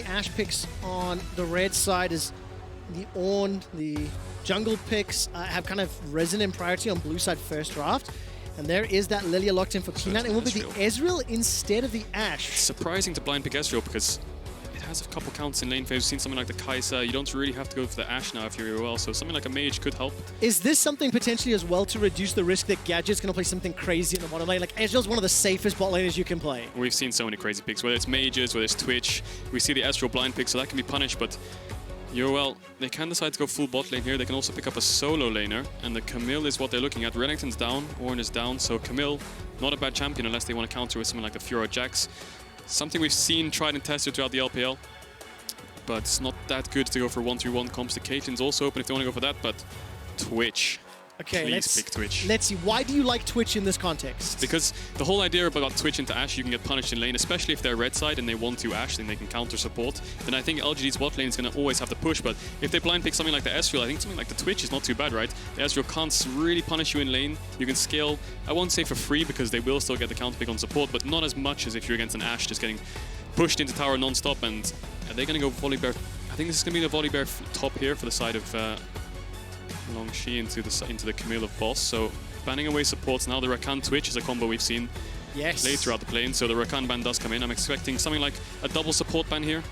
Ashe picks on the red side is the Ornn, the jungle picks have kind of risen in priority on blue side first draft. And there is that Lillia locked in for Peanut. It will be the Ezreal instead of the Ashe. It's surprising to blind pick Ezreal because it has a couple counts in lane phase. We've seen something like the Kai'Sa. You don't really have to go for the Ashe now if you're UOL, so something like a mage could help. Is this something potentially as well to reduce the risk that Gadget's going to play something crazy in the bottom lane? Like, Ezreal's one of the safest bot laners you can play. We've seen so many crazy picks, whether it's mages, whether it's Twitch. We see the Ezreal blind pick, so that can be punished, but UOL, they can decide to go full bot lane here. They can also pick up a solo laner, and the Camille is what they're looking at. Renekton's down, Ornn is down, so Camille, not a bad champion unless they want to counter with something like the Fiora Jax. Something we've seen tried and tested throughout the LPL, but it's not that good to go for 1-3-1 comps. The Caitlyn's also open if they want to go for that, but Twitch. Okay, please pick Twitch. Let's see. Why do you like Twitch in this context? Because the whole idea about Twitch into Ashe, you can get punished in lane, especially if they're red side and they want to Ashe, then they can counter support. Then I think LGD's bot lane is going to always have to push, but if they blind pick something like the Ezreal, I think something like the Twitch is not too bad, right? The Ezreal can't really punish you in lane. You can scale, I won't say for free, because they will still get the counter pick on support, but not as much as if you're against an Ashe just getting pushed into tower non-stop. And are they going to go Volibear? I think this is going to be the Volibear top here for the side of Langx into the Camille of boss. So banning away supports now. The Rakan Twitch is a combo we've seen play throughout the plane. So the Rakan ban does come in. I'm expecting something like a double support ban here.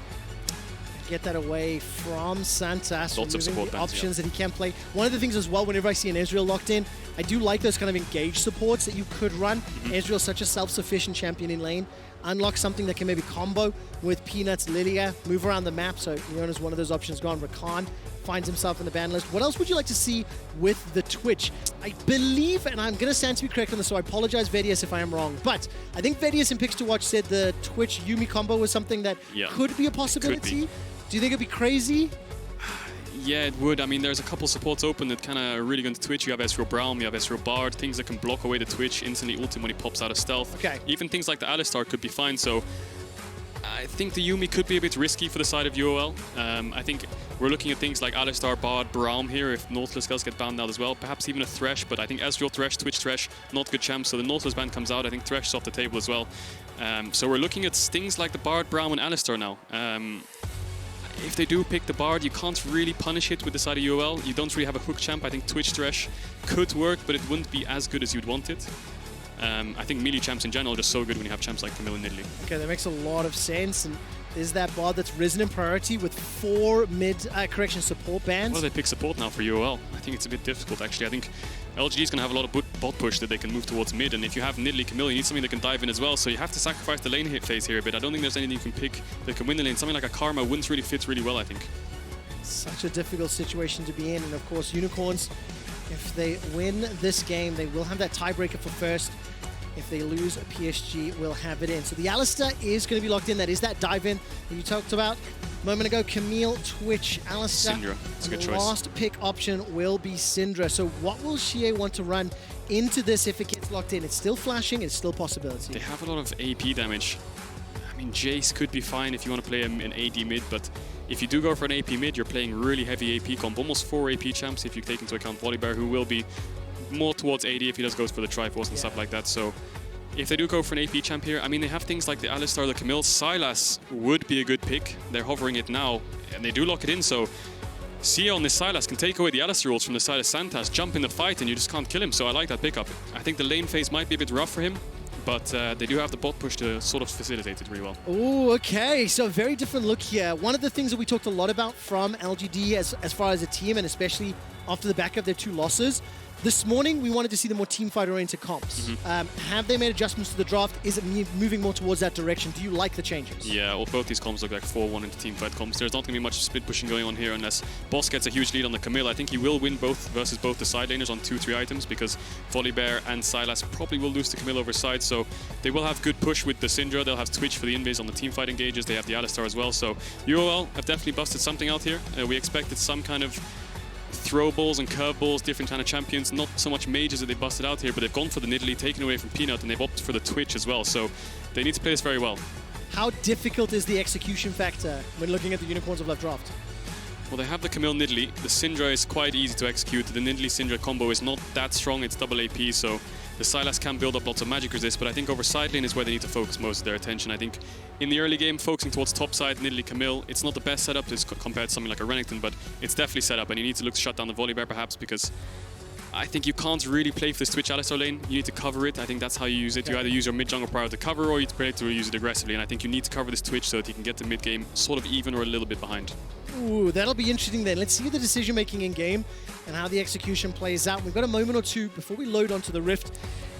Get that away from Santas, lots of support the bans, options that he can play. One of the things as well, whenever I see an Ezreal locked in, I do like those kind of engaged supports that you could run. Ezreal's such a self-sufficient champion in lane. Unlock something that can maybe combo with Peanut's Lillia, move around the map. So Leona's one of those options gone. Rakan finds himself in the ban list. What else would you like to see with the Twitch? I believe, and I'm going to stand to be correct on this, so I apologize, VODS, if I am wrong, but I think VODS in Picks to Watch said the Twitch Yuumi combo was something that could be a possibility. Do you think it'd be crazy? Yeah, it would. I mean, there's a couple supports open that kind of are really going to Twitch. You have Ezreal Braum, you have Ezreal Bard, things that can block away the Twitch, instantly ult him when he pops out of stealth. Okay. Even things like the Alistar could be fine, so I think the Yuumi could be a bit risky for the side of UOL. I think we're looking at things like Alistar, Bard, Braum here, if Nautilus Gals get banned out as well. Perhaps even a Thresh, but I think Ezreal Thresh, Twitch Thresh, not good champs, so the Nautilus ban comes out. I think Thresh is off the table as well. So we're looking at things like the Bard, Braum, and Alistar now. If they do pick the Bard, you can't really punish it with the side of UOL. You don't really have a hook champ. I think Twitch Thresh could work, but it wouldn't be as good as you'd want it. I think melee champs in general are just so good when you have champs like Camille and Nidalee. Okay, that makes a lot of sense. And is that Bard that's risen in priority with 4 support bans? Well, they pick support now for UOL. I think it's a bit difficult, actually. I think LGD is going to have a lot of bot push that they can move towards mid, and if you have Nidalee, Camille, you need something that can dive in as well, so you have to sacrifice the lane hit phase here a bit. I don't think there's anything you can pick that can win the lane. Something like a Karma wouldn't really fit really well, I think. Such a difficult situation to be in, and of course, Unicorns, if they win this game, they will have that tiebreaker for first. If they lose, PSG will have it in. So the Alistar is going to be locked in. That is that dive in that you talked about a moment ago. Camille, Twitch, Alistar. Syndra. It's a good choice. The last pick option will be Syndra. So what will Xiye want to run into this if it gets locked in? It's still flashing. It's still a possibility. They have a lot of AP damage. I mean, Jace could be fine if you want to play an AD mid, but if you do go for an AP mid, you're playing really heavy AP comp. Almost 4 AP champs if you take into account Volibear, who will be more towards AD if he does goes for the Triforce and stuff like that. So if they do go for an AP champ here, I mean, they have things like the Alistar, the Camille. Sylas would be a good pick. They're hovering it now, and they do lock it in, so Xiye on this Sylas can take away the Alistar rolls from the side of Santas, jump in the fight, and you just can't kill him, so I like that pickup. I think the lane phase might be a bit rough for him, but they do have the bot push to sort of facilitate it really well. Oh, okay, so a very different look here. One of the things that we talked a lot about from LGD as far as a team, and especially after the back of their 2 losses, this morning, we wanted to see the more teamfight-oriented comps. Have they made adjustments to the draft? Is it moving more towards that direction? Do you like the changes? Yeah, well, both these comps look like 4-1 into teamfight comps. There's not going to be much split pushing going on here unless Boss gets a huge lead on the Camille. I think he will win both versus both the side laners on 2-3 items because Volibear and Sylas probably will lose to Camille over side. So they will have good push with the Syndra. They'll have Twitch for the invis on the teamfight engages. They have the Alistar as well. So UOL have definitely busted something out here. We expected some kind of throw balls and curve balls, different kind of champions. Not so much mages that they busted out here, but they've gone for the Nidalee, taken away from Peanut, and they've opted for the Twitch as well. So they need to play this very well. How difficult is the execution factor when looking at the Unicorns of Love draft? Well, they have the Camille Nidalee. The Syndra is quite easy to execute. The Nidalee Syndra combo is not that strong. It's double AP, so The Sylas can build up lots of magic resist, but I think over side lane is where they need to focus most of their attention. I think in the early game, focusing towards top side, Nidalee, Camille, it's not the best setup compared to something like a Renekton, but it's definitely set up, and you need to look to shut down the Volibear perhaps, because I think you can't really play for this Twitch Alistar lane. You need to cover it. I think that's how you use it. You either use your mid jungle prior to cover, or you play to use it aggressively. And I think you need to cover this Twitch so that you can get the mid game sort of even or a little bit behind. Ooh, that'll be interesting then. Let's see the decision making in game and how the execution plays out. We've got a moment or two before we load onto the Rift.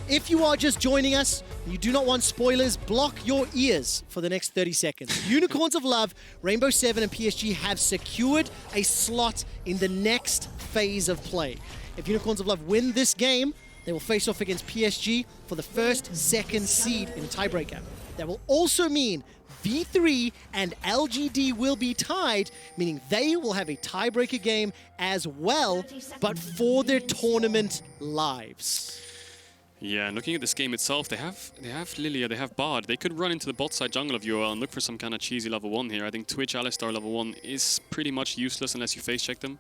If you are just joining us, and you do not want spoilers, block your ears for the next 30 seconds. Unicorns of Love, Rainbow 7 and PSG have secured a slot in the next phase of play. If Unicorns of Love win this game, they will face off against PSG for the first, second seed in a tiebreaker. That will also mean V3 and LGD will be tied, meaning they will have a tiebreaker game as well, but for their tournament lives. Yeah, and looking at this game itself, they have Lillia, they have Bard. They could run into the bot side jungle of UOL and look for some kind of cheesy level 1 here. I think Twitch Alistar level 1 is pretty much useless unless you face check them.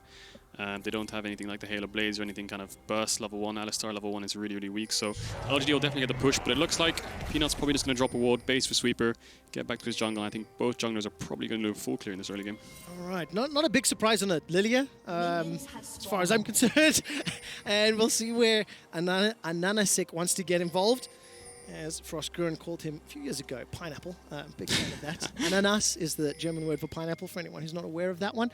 They don't have anything like the Halo Blaze or anything kind of burst level 1. Alistar level 1 is really, really weak. So LGD will definitely get the push, but it looks like Peanut's probably just going to drop a ward, base for Sweeper, get back to his jungle. I think both junglers are probably going to do full clear in this early game. All right, not a big surprise on it, Lillia, as far as I'm concerned. And we'll see where AHaHaCiK wants to get involved. As Frostgurn called him a few years ago, pineapple. Big fan of that. Ananas is the German word for pineapple, for anyone who's not aware of that one.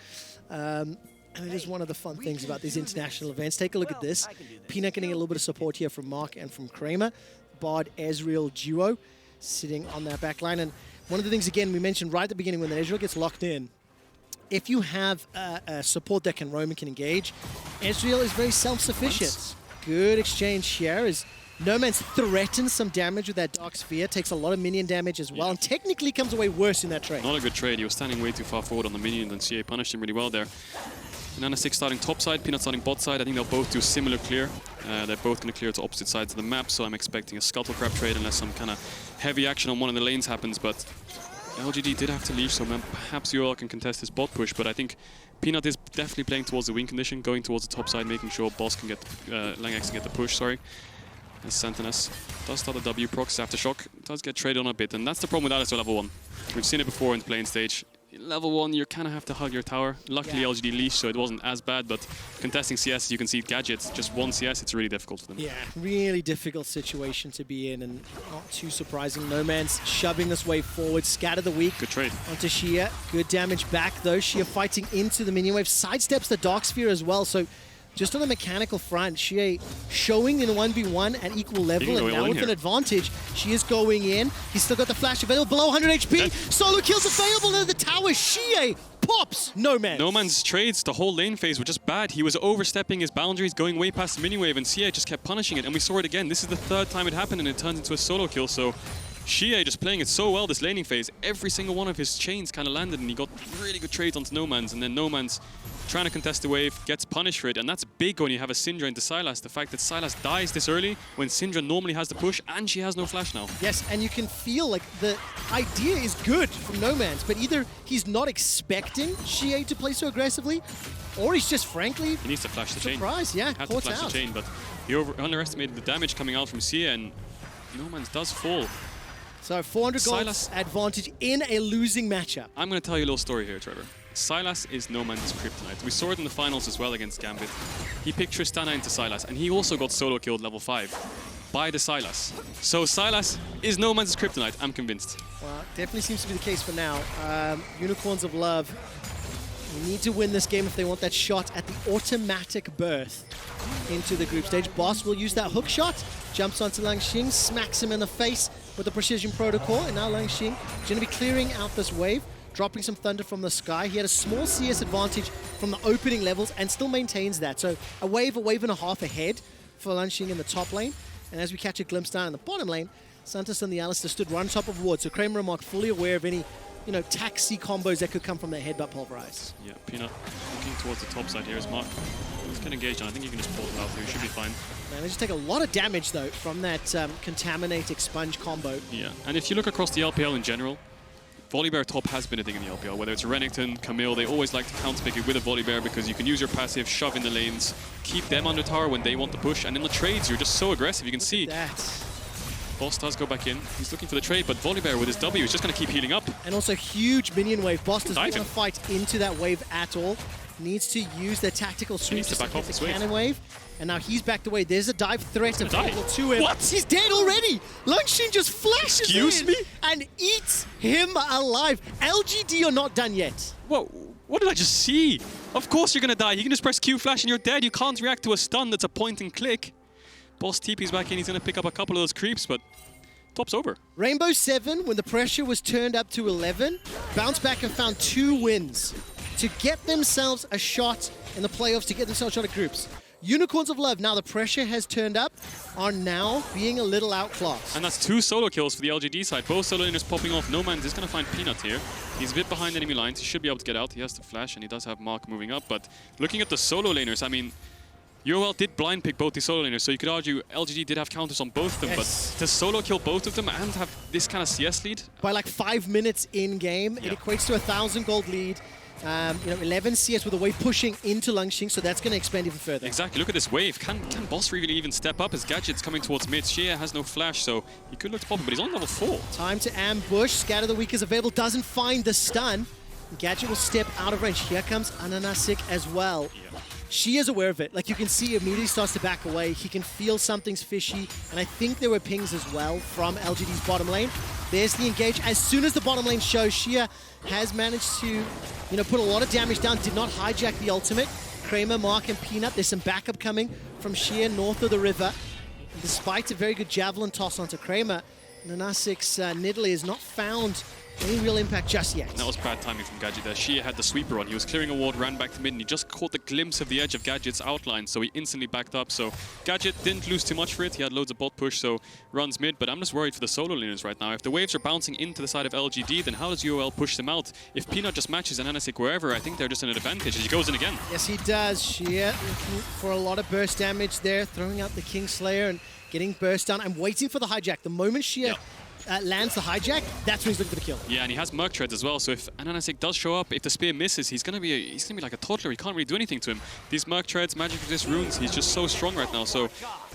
And it is one of the fun things about these international events. Take a look at this. Peanut getting a little bit of support here from Mark and from Kramer. Bard Ezreal duo sitting on that back line. And one of the things, again, we mentioned right at the beginning when the Ezreal gets locked in, if you have a support that can roam and can engage, Ezreal is very self-sufficient. Good exchange here as Nomanz threatens some damage with that Dark Sphere, takes a lot of minion damage as well, and technically comes away worse in that trade. Not a good trade. He was standing way too far forward on the minion, and Xiye punished him really well there. AHaHaCiK starting top side, Peanut starting bot side. I think they'll both do similar clear. They're both going to clear to opposite sides of the map, so I'm expecting a Scuttle Crab trade unless some kind of heavy action on one of the lanes happens, but LGD did have to leave, so perhaps UOL can contest this bot push, but I think Peanut is definitely playing towards the win condition, going towards the top side, making sure Boss can get, Langx can get the push, sorry. As Sentinels does start the W, procs Aftershock, does get traded on a bit, and that's the problem with Alistar level 1. We've seen it before in the playing stage. Level 1, you kind of have to hug your tower. Luckily, LGD leashed, so it wasn't as bad, but contesting CS, you can see Gadget, just one CS, it's really difficult for them. Yeah, really difficult situation to be in, and not too surprising. Nomanz shoving this wave forward, scatter the weak. Good trade. Onto Xiye. Good damage back, though. Xiye fighting into the minion wave, sidesteps the Dark Sphere as well, so just on the mechanical front, Xiye showing in a 1v1 at equal level, and now with an advantage, she is going in. He's still got the flash available, below 100 HP. Solo kills available in the tower. Xiye pops Nomanz. Nomanz's trades, the whole lane phase were just bad. He was overstepping his boundaries, going way past the mini-wave, and Xiye just kept punishing it. And we saw it again. This is the third time it happened, and it turns into a solo kill. So Xiye just playing it so well this laning phase. Every single one of his chains kind of landed, and he got really good trades onto Nomanz. And then Nomanz trying to contest the wave, gets punished for it, and that's big when you have a Syndra into Sylas. The fact that Sylas dies this early when Syndra normally has the push, and she has no flash now. Yes, and you can feel like the idea is good from Nomanz, but either he's not expecting Xiye to play so aggressively, or he's just frankly he needs to flash the chain. Surprise, yeah, had to flash the chain, but he underestimated the damage coming out from Xiye, and Nomanz does fall. So 400 gold advantage in a losing matchup. I'm going to tell you a little story here, Trevor. Sylas is Nomanz's kryptonite. We saw it in the finals as well against Gambit. He picked Tristana into Sylas, and he also got solo killed level 5 by the Sylas. So Sylas is Nomanz's kryptonite, I'm convinced. Well, definitely seems to be the case for now. Unicorns of Love, we need to win this game if they want that shot at the automatic berth into the group stage. Boss will use that hook shot, jumps onto Langx, smacks him in the face with the precision protocol, and now Langx is going to be clearing out this wave, dropping some thunder from the sky. He had a small CS advantage from the opening levels and still maintains that. So a wave and a half ahead for Langx in the top lane. And as we catch a glimpse down in the bottom lane, Santos and the Alistar stood right on top of Ward. So Kramer and Mark fully aware of any, taxi combos that could come from that headbutt pulverize. Yeah, Peanut looking towards the top side here is Mark. Let's get engaged on. I think you can just pull it out through. Should be fine. Man, they just take a lot of damage, though, from that Contaminate Expunge combo. Yeah, and if you look across the LPL in general, Volibear top has been a thing in the LPL, whether it's Renekton, Camille, they always like to counterpick it with a Volibear because you can use your passive, shove in the lanes, keep them under tower when they want to push, and in the trades you're just so aggressive. You can see Boss does go back in. He's looking for the trade, but Volibear with his W is just going to keep healing up. And also huge minion wave. Boss doesn't want to fight into that wave at all. Needs to use their tactical sweep to back off the cannon wave. And now he's backed away. There's a dive threat available to him. What? He's dead already! Langx just flashes in and eats him alive. LGD are not done yet. Whoa, what did I just see? Of course you're going to die. You can just press Q flash and you're dead. You can't react to a stun that's a point and click. Boss TP's back in. He's going to pick up a couple of those creeps, but top's over. Rainbow 7, when the pressure was turned up to 11, bounced back and found 2 wins to get themselves a shot in the playoffs, to get themselves a shot at groups. Unicorns of Love, now the pressure has turned up, are now being a little outclassed. And that's 2 solo kills for the LGD side. Both solo laners popping off. Nomanz is going to find Peanut here. He's a bit behind enemy lines. He should be able to get out. He has the flash, and he does have Mark moving up. But looking at the solo laners, I mean, UOL did blind pick both the solo laners, so you could argue LGD did have counters on both of them, but to solo kill both of them and have this kind of CS lead? By like 5 minutes in game, it equates to a 1,000 gold lead. 11 CS with a wave pushing into Langx, so that's going to expand even further. Exactly, look at this wave. Can Boss really even step up as Gadget's coming towards mid? Xiye has no flash, so he could look to pop him, but he's on level 4. Time to ambush. Scatter the Weak is available, doesn't find the stun. Gadget will step out of range. Here comes AHaHaCiK as well. She is aware of it. Like, you can see immediately starts to back away. He can feel something's fishy. And I think there were pings as well from LGD's bottom lane. There's the engage. As soon as the bottom lane shows, Xiye has managed to, put a lot of damage down. Did not hijack the ultimate. Kramer, Mark, and Peanut. There's some backup coming from Xiye north of the river. And despite a very good javelin toss onto Kramer, AHaHaCiK's Nidalee has not found any real impact just yet. That was bad timing from Gadget there. Xiye had the sweeper on. He was clearing a ward, ran back to mid, and he just caught the glimpse of the edge of Gadget's outline, so he instantly backed up. So Gadget didn't lose too much for it. He had loads of bot push, so runs mid, but I'm just worried for the solo laners right now. If the waves are bouncing into the side of LGD, then how does UOL push them out? If Peanut just matches AHaHaCiK wherever, I think they're just in an advantage as he goes in again. Yes, he does. Xiye looking for a lot of burst damage there, throwing out the Kingslayer and getting burst down. I'm waiting for the hijack. The moment Xiye lands the hijack, that's when he's looking for the kill. Yeah, and he has Merc Treads as well, so if AHaHaCiK does show up, if the spear misses, he's gonna be like a toddler. He can't really do anything to him. These Merc Treads, magic resist runes, he's just so strong right now. So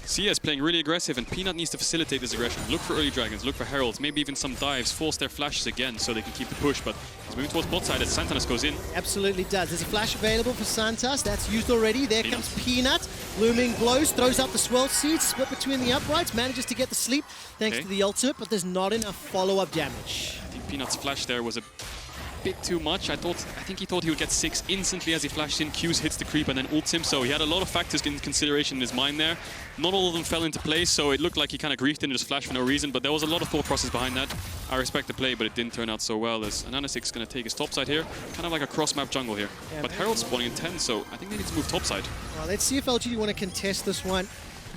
Xiye is playing really aggressive, and Peanut needs to facilitate this aggression. Look for early dragons, look for heralds, maybe even some dives, force their flashes again so they can keep the push. But he's moving towards bot side as Santanas goes in. Absolutely does. There's a flash available for Santas. That's used already. There comes Peanut. Looming blows, throws out the swirl seeds, split between the uprights, manages to get the sleep thanks to the ultimate, but there's not enough follow-up damage. I think Peanut's flash there was a bit too much. I think he thought he would get 6 instantly as he flashed in. Q's hits the creep and then ults him, so he had a lot of factors in consideration in his mind there. Not all of them fell into place, so it looked like he kind of griefed in his flash for no reason, but there was a lot of thought process behind that. I respect the play, but it didn't turn out so well, as AHaHaCiK's going to take his top side here. Kind of like a cross-map jungle here. But Herald's spawning in 10, so I think they need to move top side. Well, let's see if LGD want to contest this one.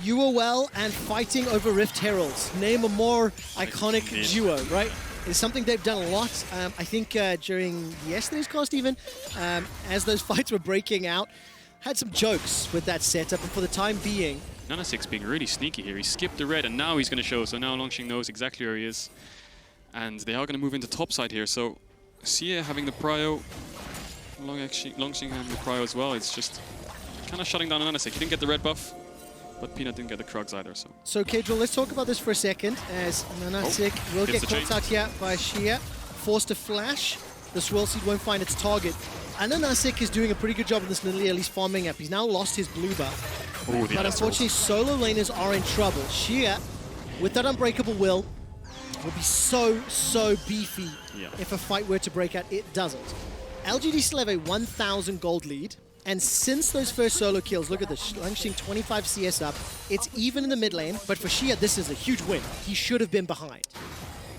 UOL and fighting over Rift Heralds. Name a more iconic duo, right? It's something they've done a lot. I think during yesterday's cast even, as those fights were breaking out, had some jokes with that setup, and for the time being... AHaHaCiK's being really sneaky here. He skipped the red, and now he's going to show, so now Langx knows exactly where he is. And they are going to move into top side here, so Xiye having the prio, Langx having the prio as well. It's just kind of shutting down AHaHaCiK. He didn't get the red buff, but Peanut didn't get the Krugs either, so... So, Caedrel, let's talk about this for a second, as AHaHaCiK will get caught out here by Xiye. Forced to flash. The swirl seed won't find its target. AHaHaCiK is doing a pretty good job in this Nidalee, at least farming up. He's now lost his blue buff. Ooh, but unfortunately, solo laners are in trouble. Xiye, with that unbreakable will be so beefy if a fight were to break out. It doesn't. LGD still have a 1,000 gold lead. And since those first solo kills, look at this, Langx 25 CS up. It's even in the mid lane, but for Xiye, this is a huge win. He should have been behind.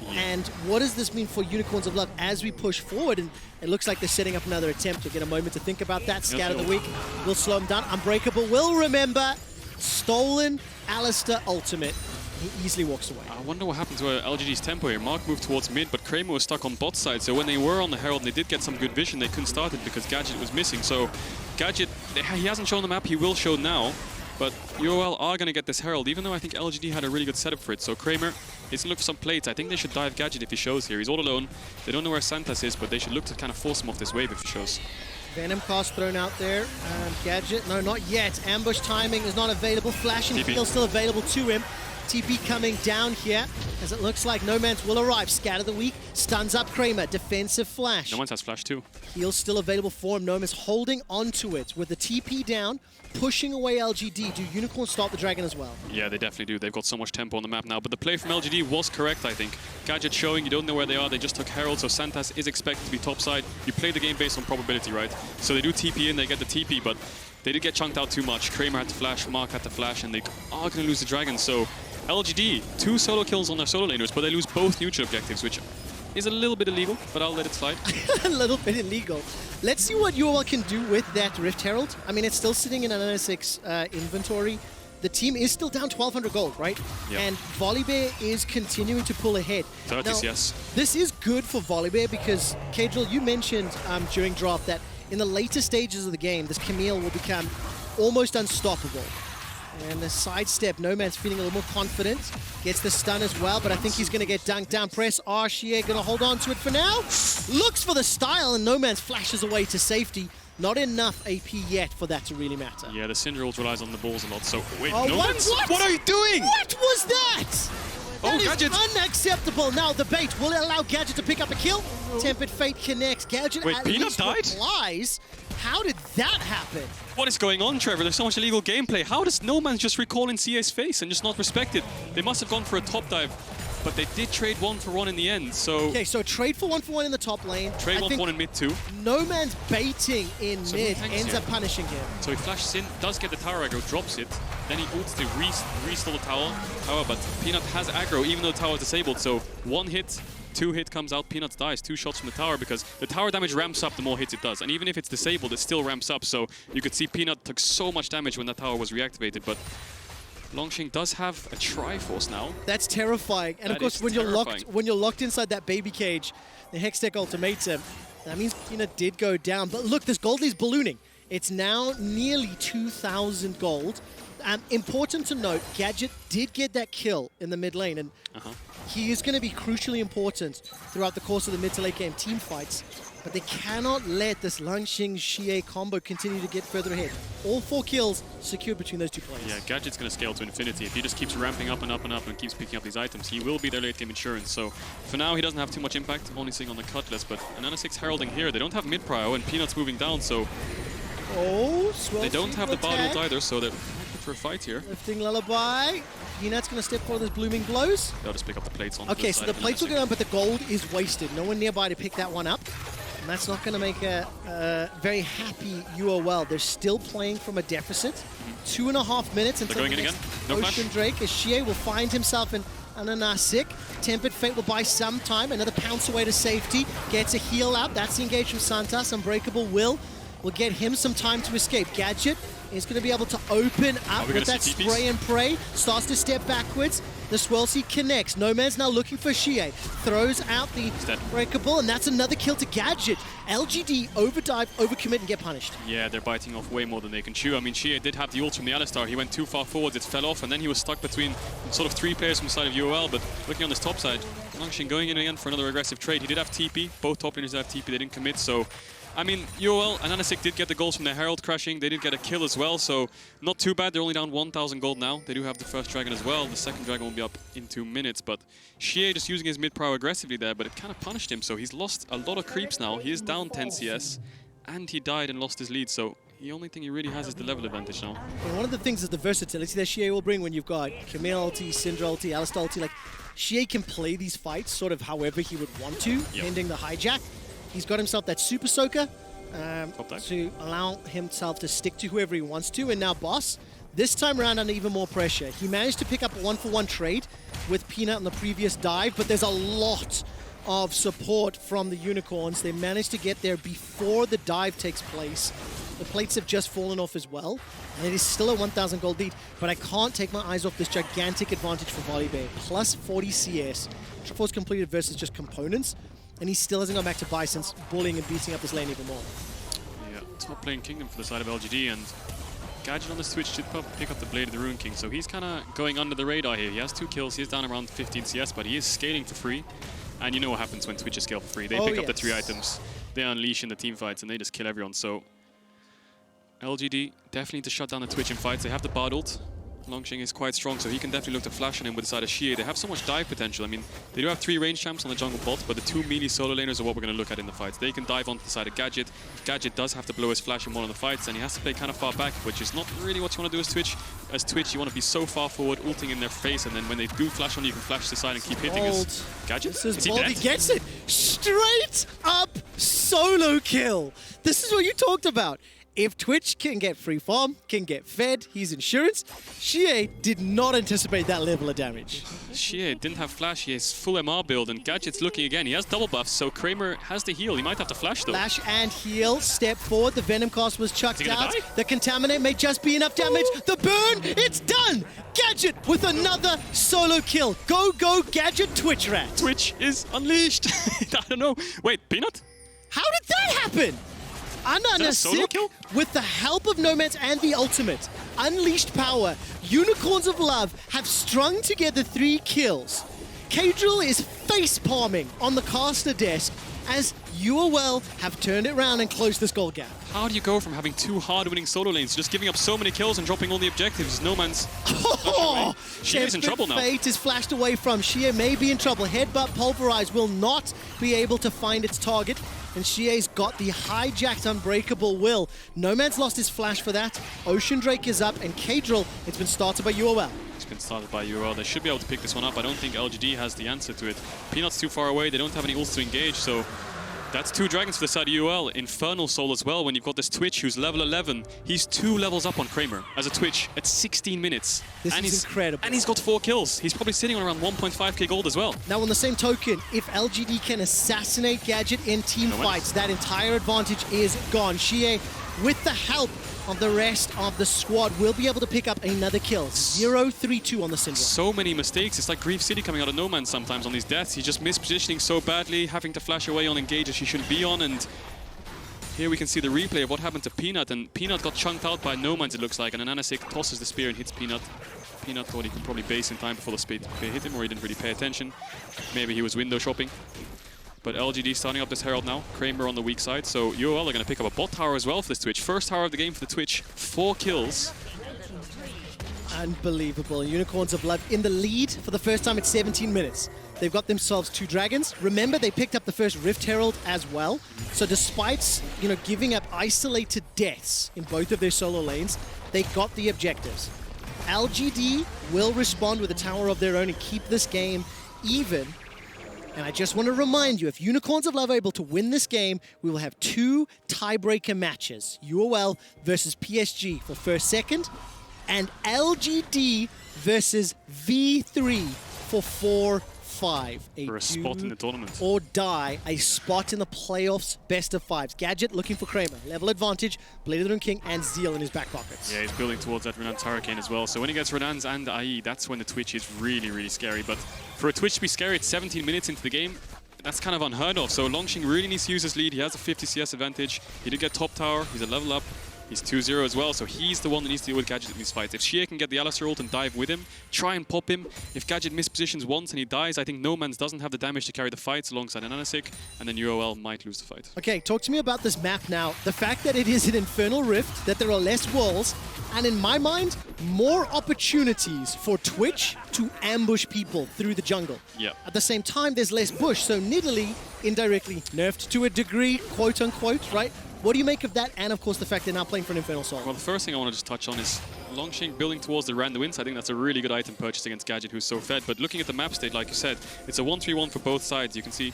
And what does this mean for Unicorns of Love as we push forward? And it looks like they're setting up another attempt. To get a moment to think about that. Scatter the Weak will slow him down. Unbreakable will remember. Stolen Alistar ultimate. He easily walks away. I wonder what happened to LGD's tempo here. Mark moved towards mid, but Kramer was stuck on bot side. So when they were on the Herald and they did get some good vision, they couldn't start it because Gadget was missing. So Gadget, he hasn't shown the map. He will show now. But UOL are going to get this Herald, even though I think LGD had a really good setup for it. So Kramer He's going to look for some plates. I think they should dive Gadget if he shows here. He's all alone. They don't know where Sylas is, but they should look to kind of force him off this wave if he shows. Venom cast thrown out there. Gadget, no, not yet. Ambush timing is not available. Flash and heal still available to him. TP coming down here, as it looks like Nomanz will arrive. Scatter the weak, stuns up Kramer, defensive flash. Nomanz has flash too. Heal's still available for him. Nomanz holding onto it with the TP down, pushing away LGD. Do Unicorn stop the dragon as well? Yeah, they definitely do. They've got so much tempo on the map now. But the play from LGD was correct, I think. Gadget showing, you don't know where they are. They just took Herald, so Sylas is expected to be topside. You play the game based on probability, right? So they do TP in, they get the TP, but they did get chunked out too much. Kramer had to flash, Mark had to flash, and they are going to lose the dragon. So LGD, 2 solo kills on their solo laners, but they lose both neutral objectives, which is a little bit illegal, but I'll let it slide. A little bit illegal. Let's see what UOL can do with that Rift Herald. I mean, it's still sitting in an AHaHaCiK's inventory. The team is still down 1,200 gold, right? Yep. And Volibear is continuing to pull ahead. 30s, yes. This is good for Volibear because, Caedrel, you mentioned during draft that in the later stages of the game, this Camille will become almost unstoppable. And the sidestep, Nomanz feeling a little more confident. Gets the stun as well, but I think he's going to get dunked down. Press R, Xiye going to hold on to it for now. Looks for the style, and Nomanz flashes away to safety. Not enough AP yet for that to really matter. Yeah, the Syndra relies on the balls a lot, so wait, oh, Nomanz? What are you doing? What was that? That is Gadget! Unacceptable. Now the bait will allow Gadget to pick up a kill. Tempered Fate connects. Gadget wait, at Peanut least died? replies. How did that happen? What is going on, Trevor? There's so much illegal gameplay. How does Nomanz just recall in Xiye's face and just not respect it? They must have gone for a top dive, but they did trade 1-for-1 in the end, so... Okay, so trade for 1-for-1 in the top lane. Trade 1-for-1 in mid too. Nomanz baiting in so mid ends up punishing him. So he flashes in, does get the tower aggro, drops it, then he ults to restore the tower, but Peanut has aggro even though the tower is disabled, so 1 hit, 2 hit comes out, Peanut dies, 2 shots from the tower because the tower damage ramps up the more hits it does. And even if it's disabled, it still ramps up. So you could see Peanut took so much damage when that tower was reactivated. But Langx does have a Triforce now. That's terrifying. And that of course, when you're locked inside that baby cage, the Hextech ultimatum, that means Peanut did go down. But look, this gold is ballooning. It's now nearly 2,000 gold. Important to note, Gadget did get that kill in the mid lane, and he is going to be crucially important throughout the course of the mid to late game team fights. But they cannot let this Langx-Xiye combo continue to get further ahead. All 4 kills secured between those 2 players. Yeah, Gadget's going to scale to infinity. If he just keeps ramping up and up and up and keeps picking up these items, he will be their late game insurance. So for now, he doesn't have too much impact, only seeing on the Cutlass. But an AHaHaCiK's heralding here. They don't have mid prio, and Peanut's moving down, so they don't have the Bard ult either, so they're for a fight here. Lifting Lullaby. Peanut's going to step forward with blooming blows. They'll just pick up the plates on okay, so the plates will go down, but the gold is wasted. No one nearby to pick that one up. And that's not going to make a very happy UOL. They're still playing from a deficit. 2.5 minutes until the next Ocean Drake, as Xiye will find himself in AHaHaCiK. Tempered Fate will buy some time. Another pounce away to safety. Gets a heal up. That's the engage from Sylas. Unbreakable will get him some time to escape. Gadget is going to be able to open up with that spray and pray. Starts to step backwards. The Swirl Seed connects. Nomanz now looking for Xiye. Throws out the breakable, and that's another kill to Gadget. LGD overdive, overcommit, and get punished. Yeah, they're biting off way more than they can chew. I mean, Xiye did have the ult from the Alistar. He went too far forwards, it fell off, and then he was stuck between sort of 3 players from the side of UOL. But looking on this top side, Langx going in again for another aggressive trade. He did have TP. Both top laners have TP. They didn't commit, so... I mean, UOL and AHaHaCiK did get the goals from their Herald crashing. They did get a kill as well, so not too bad. They're only down 1,000 gold now. They do have the first dragon as well. The second dragon will be up in 2 minutes, but Xiye just using his mid-prio aggressively there, but it kind of punished him, so he's lost a lot of creeps now. He is down 10 CS, and he died and lost his lead, so the only thing he really has is the level advantage now. And one of the things is the versatility that Xiye will bring when you've got Camille ulti, Syndra ulti, Alistar ulti. Like, Xiye can play these fights sort of however he would want to, pending the hijack. He's got himself that Super Soaker, to allow himself to stick to whoever he wants to. And now Boss, this time around under even more pressure. He managed to pick up a 1-for-1 trade with Peanut on the previous dive, but there's a lot of support from the Unicorns. They managed to get there before the dive takes place. The plates have just fallen off as well, and it is still a 1,000 gold lead, but I can't take my eyes off this gigantic advantage for Volibear. Plus 40 CS. Triforce completed versus just components. And he still hasn't gone back to buy since bullying and beating up his lane even more. Yeah, top lane Kingdom for the side of LGD, and Gadget on the Switch did pick up the Blade of the Rune King, so he's kind of going under the radar here. He has 2 kills, he's down around 15 CS, but he is scaling for free. And you know what happens when Twitch is scale for free. They pick up the 3 items, they unleash in the team fights, and they just kill everyone. So LGD definitely need to shut down the Twitch in fights. They have the Bard ult. Langx is quite strong, so he can definitely look to flash on him with the side of Xiye. They have so much dive potential. I mean, they do have 3 range champs on the jungle bot, but the 2 melee solo laners are what we're going to look at in the fights. They can dive onto the side of Gadget. Gadget does have to blow his flash in one of the fights, and he has to play kind of far back, which is not really what you want to do as Twitch. As Twitch, you want to be so far forward, ulting in their face, and then when they do flash on you, can flash to the side and keep hitting us. Gadget? Is he dead? He gets it! Straight up solo kill! This is what you talked about. If Twitch can get free farm, can get fed, he's insurance. Xiye did not anticipate that level of damage. Xiye didn't have flash, he has full MR build, and Gadget's looking again. He has double buffs, so Kramer has the heal. He might have to flash though. Flash and heal, step forward, the Venom cast was chucked out. The Contaminate may just be enough damage. The burn, it's done! Gadget with another solo kill. Go, go, Gadget Twitch rat. Twitch is unleashed. I don't know. Wait, Peanut? How did that happen? AHaHaCiK, with the help of Nomanz and the ultimate, unleashed power, Unicorns of Love have strung together 3 kills. Caedrel is face-palming on the caster desk as UOL have turned it around and closed this goal gap. How do you go from having 2 hard-winning solo lanes to just giving up so many kills and dropping all the objectives? Nomanz. Oh! Xiye's in trouble now. Fate is flashed away from. Xiye may be in trouble. Headbutt Pulverize will not be able to find its target. And Xiye's got the hijacked Unbreakable Will. Nomanz lost his flash for that. Ocean Drake is up, and Caedrel, it's been started by UOL. It's been started by UOL. They should be able to pick this one up. I don't think LGD has the answer to it. Peanut's too far away. They don't have any ults to engage, so that's 2 dragons for the side of UOL. Infernal Soul as well, when you've got this Twitch who's level 11. He's 2 levels up on Kramer as a Twitch at 16 minutes. This is incredible. And he's got 4 kills. He's probably sitting on around 1.5k gold as well. Now, on the same token, if LGD can assassinate Gadget in team fights, that entire advantage is gone. Xiye, with the help of the rest of the squad, will be able to pick up another kill. 0-3-2 on the Syndra. So many mistakes. It's like Grief City coming out of Nomanz sometimes on these deaths. He's just mispositioning so badly, having to flash away on engages he shouldn't be on, and here we can see the replay of what happened to Peanut, and Peanut got chunked out by Nomanz, it looks like, and AHaHaCiK tosses the spear and hits Peanut. Peanut thought he could probably base in time before the spear hit him, or he didn't really pay attention. Maybe he was window shopping. But LGD starting up this Herald now. Kramer on the weak side. So UOL are going to pick up a bot tower as well for this Twitch. First tower of the game for the Twitch. 4 kills. Unbelievable. Unicorns of Love in the lead for the first time in 17 minutes. They've got themselves 2 dragons. Remember, they picked up the first Rift Herald as well. So despite, giving up isolated deaths in both of their solo lanes, they got the objectives. LGD will respond with a tower of their own and keep this game even. And I just want to remind you, if Unicorns of Love are able to win this game, we will have 2 tiebreaker matches. UOL versus PSG for first, second, and LGD versus V3 for 4-5. For a spot in the tournament. Or die, a spot in the playoffs, best of 5s. Gadget looking for Kramer. Level advantage, Blade of the Rune King, and Zeal in his back pockets. Yeah, he's building towards that Renan's Hurricane as well. So when he gets Renan's and IE, that's when the Twitch is really, really scary. But for a Twitch to be scary at 17 minutes into the game, that's kind of unheard of. So Langx really needs to use his lead. He has a 50 CS advantage. He did get top tower. He's a level up. He's 2-0 as well, so he's the one that needs to deal with Gadget in these fights. If Xiye can get the Alistar ult and dive with him, try and pop him. If Gadget mispositions once and he dies, I think Nomanz doesn't have the damage to carry the fights alongside AHaHaCiK, and then UOL might lose the fight. Okay, talk to me about this map now. The fact that it is an Infernal Rift, that there are less walls, and in my mind, more opportunities for Twitch to ambush people through the jungle. Yeah. At the same time, there's less bush, so Nidalee indirectly nerfed to a degree, quote unquote, right? What do you make of that, and of course the fact they're now playing for an Infernal Soul? Well, the first thing I want to just touch on is Langx building towards the random wins. I think that's a really good item purchase against Gadget, who's so fed. But looking at the map state, like you said, it's a 1-3-1 for both sides. You can see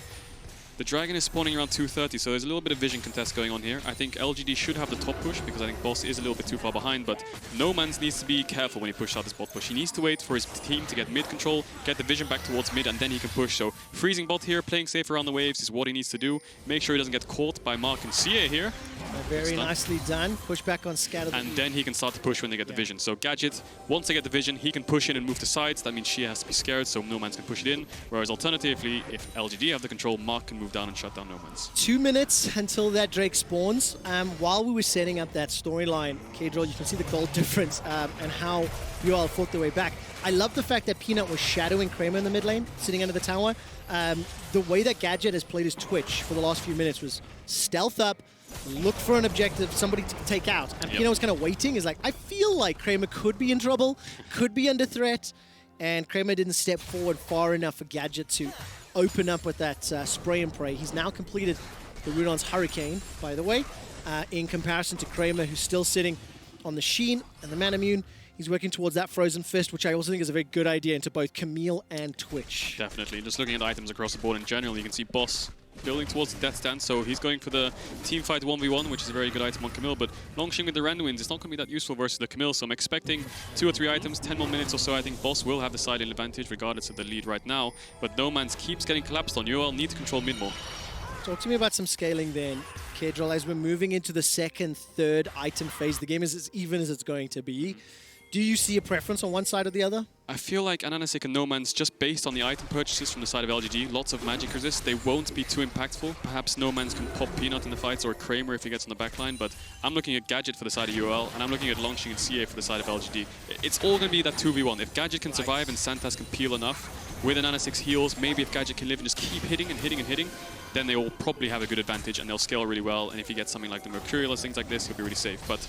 the Dragon is spawning around 230, so there's a little bit of vision contest going on here. I think LGD should have the top push, because I think Boss is a little bit too far behind, but Nomanz needs to be careful when he pushes out this bot push. He needs to wait for his team to get mid control, get the vision back towards mid, and then he can push. So freezing bot here, playing safe around the waves is what he needs to do. Make sure he doesn't get caught by Mark and Xiye here. Very nicely done. Push back on scatter. And then he can start to push when they get the vision. So Gadget, once they get the vision, he can push in and move to sides. That means Xiye has to be scared, so Nomanz can push it in. Whereas alternatively, if LGD have the control, Mark can move down and shut down Nomanz. 2 minutes until that Drake spawns. While we were setting up that storyline, Caedrel, you can see the gold difference and how UOL fought their way back. I love the fact that Peanut was shadowing Kramer in the mid lane, sitting under the tower. The way that Gadget has played his Twitch for the last few minutes was stealth up, look for an objective, somebody to take out. And Peanut was kind of waiting. He's like, I feel like Kramer could be in trouble, could be under threat. And Kramer didn't step forward far enough for Gadget to open up with that spray and pray. He's now completed the Runon's Hurricane, by the way, in comparison to Kramer, who's still sitting on the Sheen and the Man Immune. He's working towards that Frozen Fist, which I also think is a very good idea into both Camille and Twitch. Definitely. Just looking at items across the board in general, you can see Boss building towards the Death Stand, so he's going for the team fight 1v1, which is a very good item on Camille, but Langx with the Randuins, it's not going to be that useful versus the Camille, so I'm expecting 2 or 3 items, 10 more minutes or so. I think Boss will have the side advantage regardless of the lead right now, but Nomanz keeps getting collapsed on. UOL need to control mid more. Talk to me about some scaling then, Caedrel, as we're moving into the second, third item phase. The game is as even as it's going to be. Do you see a preference on one side or the other? I feel like AHaHaCiK and Nomanz, just based on the item purchases from the side of LGD, lots of magic resist, they won't be too impactful. Perhaps Nomanz can pop Peanut in the fights or Kramer if he gets on the backline, but I'm looking at Gadget for the side of UOL, and I'm looking at Langx and Xiye for the side of LGD. It's all going to be that 2v1. If Gadget can survive and Santas can peel enough, with AHaHaCiK's heals, maybe if Gadget can live and just keep hitting and hitting and hitting, then they will probably have a good advantage and they'll scale really well, and if he gets something like the Mercurial or things like this, he'll be really safe. But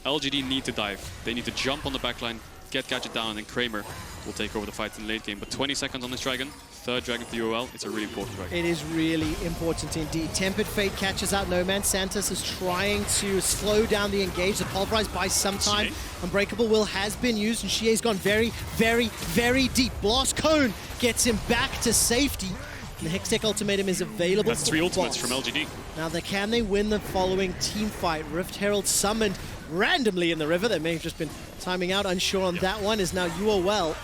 LGD need to dive. They need to jump on the backline, get Gadget down, and then Kramer will take over the fight in the late game. But 20 seconds on this dragon, third dragon for UOL, it's a really important dragon. It is really important indeed. Tempered Fate catches out Nomanz. Santas is trying to slow down the engage. The Pulverize buys some time. Xiye. Unbreakable Will has been used, and Xie's gone very, very, very deep. Blast Cone gets him back to safety. And the Hextech Ultimatum is available. That's 3 ultimates from LGD. Now, can they win the following team fight? Rift Herald summoned randomly in the river. They may have just been timing out, unsure on that one, as now UOL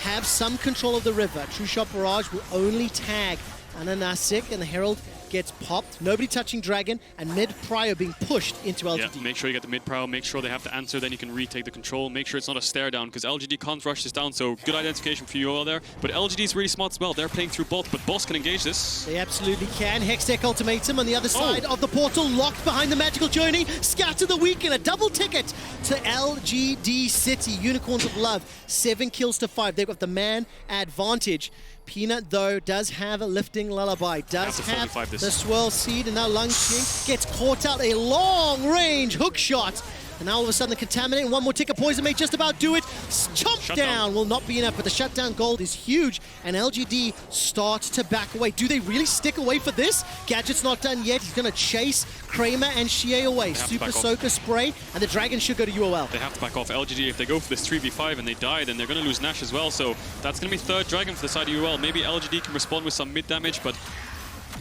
have some control of the river. True Shot Barrage will only tag AHaHaCiK, and the Herald gets popped. Nobody touching Dragon, and mid-Prio being pushed into LGD. Yeah, make sure you get the mid-Prio, make sure they have to answer, then you can retake the control. Make sure it's not a stare down, because LGD can't rush this down, so good identification for UOL there. But LGD is really smart as well. They're playing through bot, but Boss can engage this. They absolutely can. Hextech Ultimatum on the other side of the portal, locked behind the Magical Journey. Scatter the Weak, and a double ticket to LGD City. Unicorns of Love, 7 kills to 5. They've got the man advantage. Peanut, though, does have a lifting lullaby, does have the swirl seed, and now Langx gets caught out a long-range hook shot. And now all of a sudden the Contaminate and one more tick of Poison may just about do it. Chomp down will not be enough, but the shutdown gold is huge, and LGD start to back away. Do they really stick away for this? Gadget's not done yet. He's going to chase Kramer and Xiye away. Super Soaker spray, and the Dragon should go to UOL. They have to back off. LGD, if they go for this 3v5 and they die, then they're going to lose Nash as well. So that's going to be third Dragon for the side of UOL. Maybe LGD can respond with some mid damage, but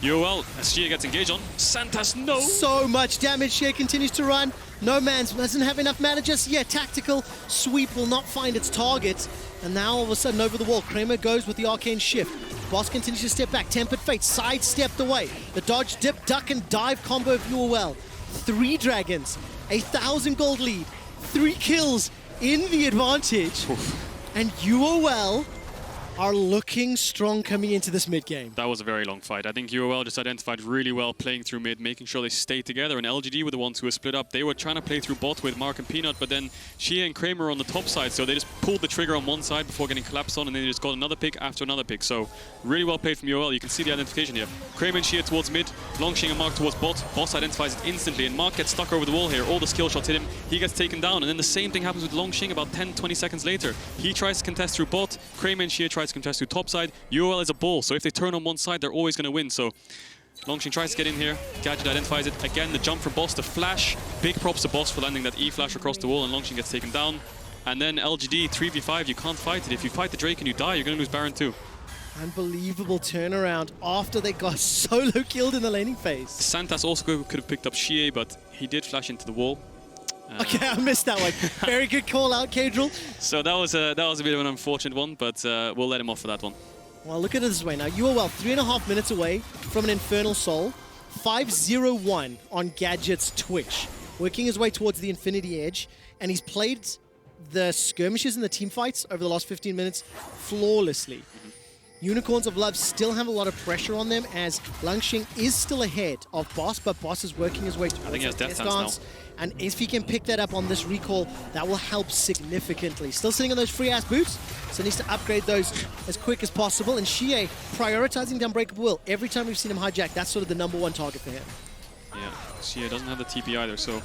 UOL, as Xiye gets engaged on, Santas, no! So much damage. Xiye continues to run. Nomanz doesn't have enough mana just yet. Tactical sweep will not find its target. And now all of a sudden over the wall, Kramer goes with the Arcane Shift. Boss continues to step back. Tempered Fate sidestepped away. The dodge, dip, duck, and dive combo of UOL. 3 dragons, 1,000 gold lead, 3 kills in the advantage. And UOL are looking strong coming into this mid game. That was a very long fight. I think UOL just identified really well playing through mid, making sure they stay together, and LGD were the ones who were split up. They were trying to play through bot with Mark and Peanut, but then Xiye and Kramer were on the top side, so they just pulled the trigger on one side before getting collapsed on, and then they just got another pick after another pick. So really well played from UOL. You can see the identification here. Kramer and Xiye towards mid, Langx and Mark towards bot. Boss identifies it instantly, and Mark gets stuck over the wall here. All the skill shots hit him. He gets taken down, and then the same thing happens with Langx about 10-20 seconds later. He tries to contest through bot. Kramer and Xiye tries to contest through top side. UOL is a ball, so if they turn on one side, they're always going to win. So Langx tries to get in here. Gadget identifies it. Again, the jump from Boss, the flash. Big props to Boss for landing that E-flash across the wall, and Langx gets taken down. And then LGD, 3v5, you can't fight it. If you fight the Drake and you die, you're going to lose Baron too. Unbelievable turnaround after they got solo killed in the laning phase. Santas also could have picked up Xiye, but he did flash into the wall. Okay, I missed that one. Very good call out, Caedrel. So that was a bit of an unfortunate one, but we'll let him off for that one. Well, look at it this way now. UOL 3.5 minutes away from an Infernal Soul. 5-0-1 on Gadget's Twitch, working his way towards the Infinity Edge, and he's played the skirmishes and the team fights over the last 15 minutes flawlessly. Unicorns of Love still have a lot of pressure on them as Langx is still ahead of Boss, but Boss is working his way towards I think he has death stance now. And if he can pick that up on this recall, that will help significantly. Still sitting on those free-ass boots, so needs to upgrade those as quick as possible. And Xiye prioritizing the Unbreakable Will. Every time we've seen him hijack, that's sort of the #1 target for him. Yeah, Xiye doesn't have the TP either, so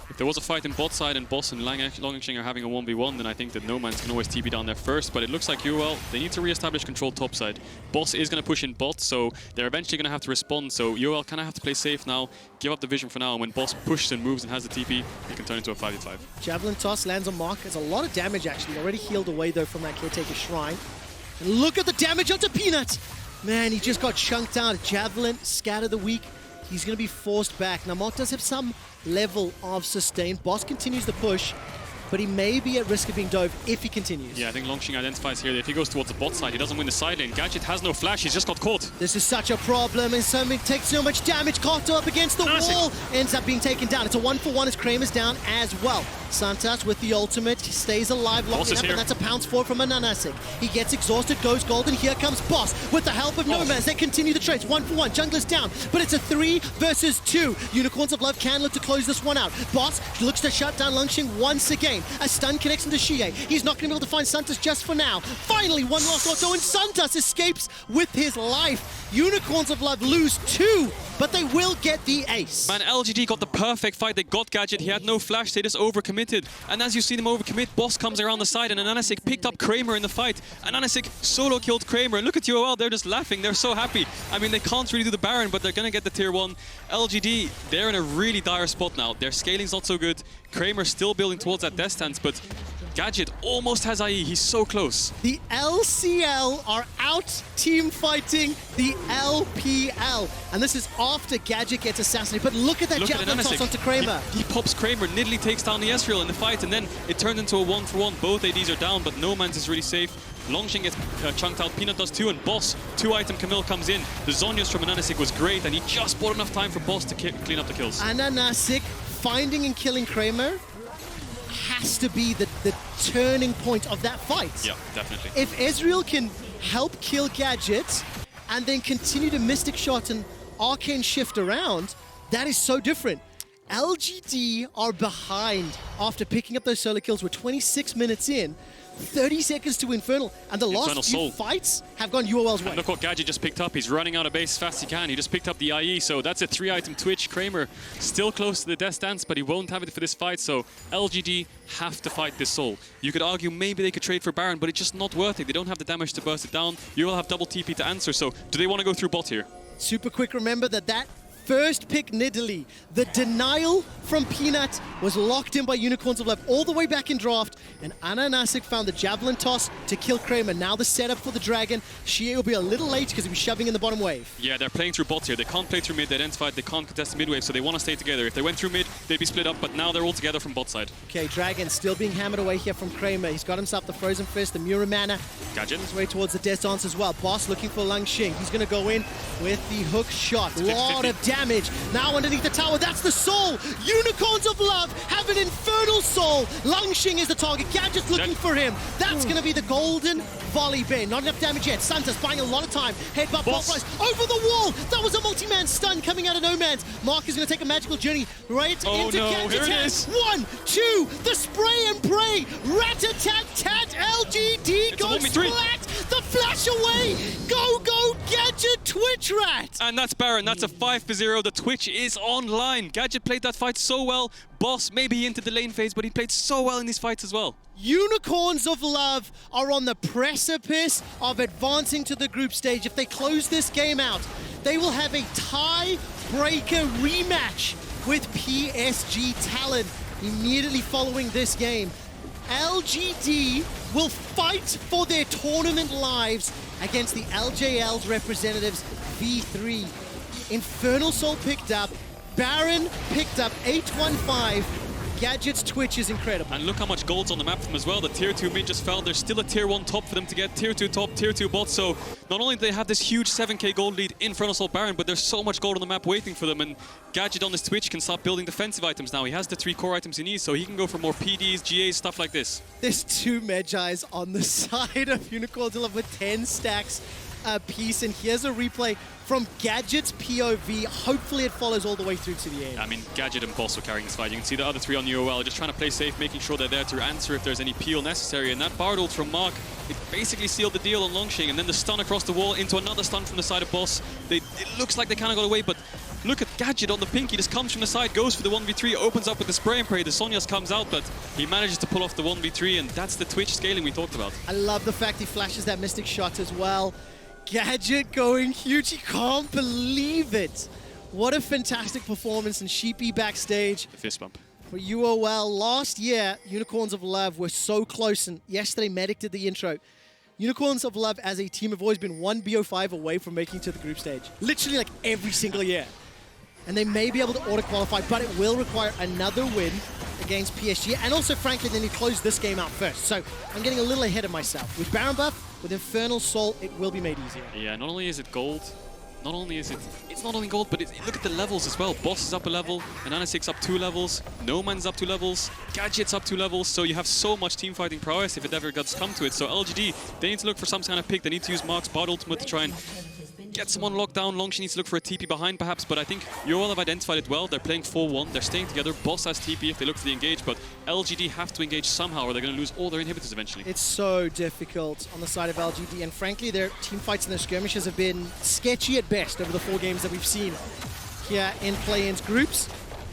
if there was a fight in bot side and Boss and Langx are having a 1v1, then I think that Nomanz can always TP down there first, but it looks like UOL, they need to re-establish control top side. Boss is going to push in bot, so they're eventually going to have to respond, so UOL kind of have to play safe now, give up the vision for now, and when Boss pushes and moves and has the TP, it can turn into a 5v5. Javelin toss lands on Mark. It's a lot of damage, actually. Already healed away, though, from that Caretaker Shrine. And look at the damage onto Peanut! Man, he just got chunked out. Javelin, scatter the weak. He's going to be forced back. Now, Mark does have some level of sustain. Boss continues to push, but he may be at risk of being dove if he continues. Yeah, I think Langx identifies here that if he goes towards the bot side, he doesn't win the side lane. Gadget has no flash, he's just got caught. This is such a problem, and Summon takes so much damage. Carter up against the wall, ends up being taken down. It's a 1-for-1 as Kramer's down as well. Santas with the ultimate, he stays alive long enough, and that's a pounce forward from AHaHaCiK. He gets exhausted, goes golden. Here comes Boss with the help of Nomanz. They continue the trades, 1-for-1. Jungler's down, but it's a 3 versus 2. Unicorns of Love can look to close this one out. Boss looks to shut down Langx once again. A stun connects into Xiye. He's not going to be able to find Santas just for now. Finally, one last auto, and Santas escapes with his life. Unicorns of Love lose 2, but they will get the ace. Man, LGD got the perfect fight. They got Gadget. He had no flash. They just overcommitted. And as you see them overcommit, Boss comes around the side, and AHaHaCiK picked up Kramer in the fight. AHaHaCiK solo killed Kramer. And look at UOL. They're just laughing. They're so happy. I mean, they can't really do the Baron, but they're going to get the tier 1. LGD, they're in a really dire spot now. Their scaling's not so good. Kramer still building towards that death stance, but Gadget almost has IE. He's so close. The LCL are out team fighting the LPL. And this is after Gadget gets assassinated. But look at that javelin toss onto Kramer. He pops Kramer. Nidalee takes down the Ezreal in the fight, and then it turned into a 1-for-1. Both ADs are down, but Nomanz is really safe. Langx gets chunked out, Peanut does too, and Boss, 2-item Camille comes in. The Zhonya's from AHaHaCiK was great, and he just bought enough time for Boss to clean up the kills. AHaHaCiK finding and killing Kramer has to be the turning point of that fight. Yeah, definitely. If Ezreal can help kill Gadget and then continue to Mystic Shot and Arcane Shift around, that is so different. LGD are behind after picking up those solo kills. We're 26 minutes in. 30 seconds to Infernal, and the last few fights have gone UOL's way. And look what Gadget just picked up. He's running out of base as fast as he can. He just picked up the IE, so that's a 3-item Twitch. Kramer still close to the death stance, but he won't have it for this fight, so LGD have to fight this soul. You could argue maybe they could trade for Baron, but it's just not worth it. They don't have the damage to burst it down. UOL have double TP to answer, so do they want to go through bot here? Super quick, remember that first pick Nidalee, the denial from Peanut was locked in by Unicorns of Love all the way back in draft, and AHaHaCiK found the javelin toss to kill Kramer. Now the setup for the Dragon. Xiye will be a little late because he'll be shoving in the bottom wave. Yeah, they're playing through bots here. They can't play through mid. They identified they can't contest the mid wave, so they want to stay together. If they went through mid, they'd be split up, but now they're all together from bot side. Okay, Dragon still being hammered away here from Kramer. He's got himself the Frozen Fist, the Mura Mana. Gadget. His way towards the Death Dance as well. Boss looking for Langx. He's going to go in with the hook shot. A lot of damage. Now underneath the tower, that's the soul. Unicorns of Love have an infernal soul. Langx is the target. Gadget's looking for him. That's going to be the golden Volibear. Not enough damage yet. Santa's buying a lot of time. Headbutt, pop rise over the wall. That was a multi-man stun coming out of Nomanz. Mark is going to take a magical journey right into Gadget. Here it is. 1, 2, the spray and pray. Rat-a-tat-tat, LGD goes flat. The flash away. Go, Gadget Twitch Rat. And that's Baron. That's a 5-0. The Twitch is online. Gadget played that fight so well. Boss, maybe he entered the lane phase, but he played so well in these fights as well. Unicorns of Love are on the precipice of advancing to the group stage. If they close this game out, they will have a tie-breaker rematch with PSG Talon immediately following this game. LGD will fight for their tournament lives against the LJL's representatives, V3. Infernal Soul picked up, Baron picked up 815, Gadget's Twitch is incredible. And look how much gold's on the map for them as well. The tier 2 mid just fell. There's still a tier 1 top for them to get. Tier 2 top, tier 2 bot. So not only do they have this huge 7k gold lead in front of Assault Baron, but there's so much gold on the map waiting for them. And Gadget on this Twitch can start building defensive items now. He has the 3 core items he needs, so he can go for more PDs, GAs, stuff like this. There's 2 Medjais on the side of Unicorns with 10 stacks apiece. And here's a replay from Gadget's POV. Hopefully it follows all the way through to the end. I mean, Gadget and Boss are carrying this fight. You can see the other 3 on UOL just trying to play safe, making sure they're there to answer if there's any peel necessary. And that Bard ult from Mark, it basically sealed the deal on Langx. And then the stun across the wall into another stun from the side of Boss. It looks like they kind of got away, but look at Gadget on the pink. He just comes from the side, goes for the 1v3, opens up with the spray and pray. The Sonya's comes out, but he manages to pull off the 1v3, and that's the Twitch scaling we talked about. I love the fact he flashes that Mystic shot as well. Gadget going huge. He can't believe it. What a fantastic performance, and Sheepy backstage. The fist bump. For UOL, last year, Unicorns of Love were so close, and yesterday Medic did the intro. Unicorns of Love as a team have always been 1 BO5 away from making it to the group stage. Literally like every single year. And they may be able to auto-qualify, but it will require another win against PSG. And also, frankly, they need to close this game out first. So I'm getting a little ahead of myself. With Baron buff, with Infernal Soul, it will be made easier. Yeah, not only is it gold, not only is it's not only gold, but look at the levels as well. Boss is up a level, AHaHaCiK's up 2 levels, Nomanz up 2 levels, Gadget's up 2 levels, so you have so much team fighting prowess if it ever does come to it. So LGD, they need to look for some kind of pick. They need to use Mark's Bard ultimate to try and get someone locked down. Langx needs to look for a TP behind perhaps, but I think UOL have identified it well. They're playing 4-1, they're staying together. Boss has TP if they look for the engage, but LGD have to engage somehow or they're going to lose all their inhibitors eventually. It's so difficult on the side of LGD, and frankly their team fights and their skirmishes have been sketchy at best over the 4 games that we've seen here in play-ins groups.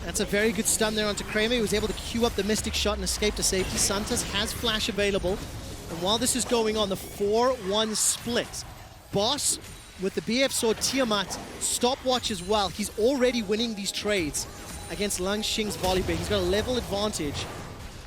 That's a very good stun there onto Kramer. He was able to queue up the Mystic shot and escape to safety. Santas has flash available, and while this is going on, the 4-1 split. Boss with the BF sword, Tiamat, stopwatch as well. He's already winning these trades against Langxing's Volibear. He's got a level advantage,